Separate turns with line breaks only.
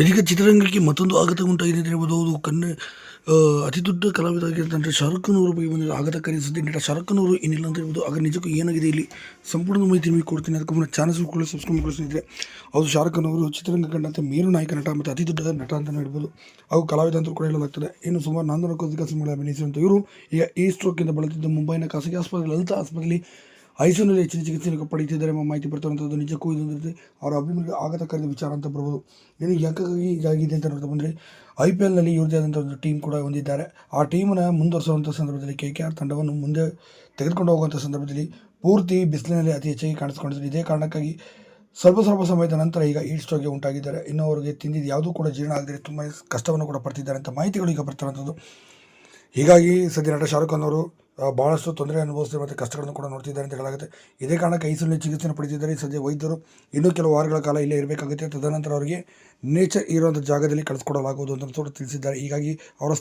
ಇದೀಗ ಚಿತ್ರರಂಗಕ್ಕೆ ಮತ್ತೊಂದು ಆಘಾತ ಉಂಟಾಗಿದೆ ಅಂತ ಹೇಳ್ಬೋದು. ಹೌದು, ಅತಿ ದೊಡ್ಡ ಕಲಾವಿದ ಆಗಿರ್ತಂದ್ರೆ ಶಾರುಖ್ ಖಾನ್ ಅವರ ಬಗ್ಗೆ ಒಂದು ಆಘಾತಕಾರಿ ಸುದ್ದಿ. ನಟ ಶಾರುಖ್ ಖಾನ್ ಅವರು ಏನಿಲ್ಲ ಅಂತ ಹೇಳ್ಬೋದು. ಆಗ ನಿಜಕ್ಕೂ ಏನಾಗಿದೆ ಇಲ್ಲಿ ಸಂಪೂರ್ಣ ಮಾಹಿತಿ ನಿಮಗೆ ಕೊಡ್ತೀನಿ. ಅದಕ್ಕೆ ಮುನ್ನ ಚಾನಲ್ ಕೂಡ ಸಬ್ಸ್ಕ್ರೈಬ್ ಮಾಡ್ಕೊಂಡಿದ್ರೆ. ಹೌದು, ಶಾರುಖ್ ಖಾನ್ ಅವರು ಚಿತ್ರರಂಗ ಕಂಡಂತೆ ಮೇರು ನಾಯಕ ನಟ ಮತ್ತು ಅತಿ ದೊಡ್ಡ ನಟ ಅಂತ ಹೇಳ್ಬೋದು. ಹಾಗೂ ಕಲಾವಿದ ಅಂತ ಕೂಡ ಹೇಳಲಾಗ್ತದೆ. ಇನ್ನು ಸುಮಾರು 400ಕ್ಕೂ ಅಧಿಕ ಸಿನಿಮಾಗಳ ಅಭಿನಯಿಸಿದಂಥ ಇವರು ಈಗ ಈ ಸ್ಟ್ರೋಕ್ನಿಂದ ಬಳಲುತ್ತಿದ್ದು ಮುಂಬೈನ ಖಾಸಗಿ ಆಸ್ಪತ್ರೆ ಲಲಿತಾ ಆಸ್ಪತ್ರೆಯಲ್ಲಿ ಐಸಿಯುನಲ್ಲಿ ಹೆಚ್ಚಿನ ಚಿಕಿತ್ಸೆಯನ್ನು ಪಡೆಯುತ್ತಿದ್ದಾರೆ ಎಂಬ ಮಾಹಿತಿ ಬರ್ತಿರುವಂಥದ್ದು. ನಿಜಕ್ಕೂ ಇದೊಂದು ಅವರ ಅಭಿಮಾನಿಗೆ ಆಘಾತಕಾರಿ ವಿಚಾರ ಅಂತ ಬರ್ಬೋದು. ಏನು ಯಾಕಾಗಿ ಹೀಗಾಗಿದೆ ಅಂತ ನೋಡ್ತಾ ಬಂದರೆ, IPLನಲ್ಲಿ ಇವ್ರದೇ ಆದಂಥ ಒಂದು ಟೀಮ್ ಕೂಡ ಹೊಂದಿದ್ದಾರೆ. ಆ ಟೀಮನ್ನು ಮುಂದುವರಿಸುವಂಥ ಸಂದರ್ಭದಲ್ಲಿ KKR ತಂಡವನ್ನು ಮುಂದೆ ತೆಗೆದುಕೊಂಡು ಹೋಗುವಂಥ ಸಂದರ್ಭದಲ್ಲಿ ಪೂರ್ತಿ ಬಿಸಿಲಿನಲ್ಲಿ ಅತಿ ಹೆಚ್ಚಾಗಿ ಕಾಣಿಸ್ಕೊಂಡಿದ್ದಾರೆ. ಇದೇ ಕಾರಣಕ್ಕಾಗಿ ಸ್ವಲ್ಪ ಸಮಯದ ನಂತರ ಈಗ ಈಟ್ ಸ್ಟ್ರೋಕ್ಗೆ ಉಂಟಾಗಿದ್ದಾರೆ. ಇನ್ನು ಅವರಿಗೆ ತಿಂದಿದ್ದು ಯಾವುದೂ ಕೂಡ ಜೀರ್ಣ ಆಗದೆ ತುಂಬ ಕಷ್ಟವನ್ನು ಕೂಡ ಪಡ್ತಿದ್ದಾರೆ ಅಂತ ಮಾಹಿತಿಗಳು ಈಗ ಬರ್ತಿರುವಂಥದ್ದು. ಹೀಗಾಗಿ ಸದ್ಯ ನಟ ಶಾರುಖ್ ಖಾನ್ ಅವರು ಭಾಳಷ್ಟು ತೊಂದರೆ ಅನುಭವಿಸ್ತಾರೆ ಮತ್ತು ಕಷ್ಟಗಳನ್ನು ಕೂಡ ನೋಡ್ತಿದ್ದಾರೆ ಅಂತ ಹೇಳಲಾಗುತ್ತೆ. ಇದೇ ಕಾರಣಕ್ಕೆ ಐಸಿಯುನಲ್ಲಿ ಚಿಕಿತ್ಸೆಯನ್ನು ಪಡೆದಿದ್ದಾರೆ. ಸದ್ಯ ವೈದ್ಯರು ಇನ್ನೂ ಕೆಲವು ವಾರಗಳ ಕಾಲ ಇಲ್ಲೇ ಇರಬೇಕಾಗುತ್ತೆ. ತದನಂತರ ಅವರಿಗೆ ನೇಚರ್ ಇರುವಂಥ ಜಾಗದಲ್ಲಿ ಕಳಿಸ್ಕೊಡಲಾಗುವುದು ಅಂತ ತಿಳಿಸಿದ್ದಾರೆ. ಹೀಗಾಗಿ ಅವರ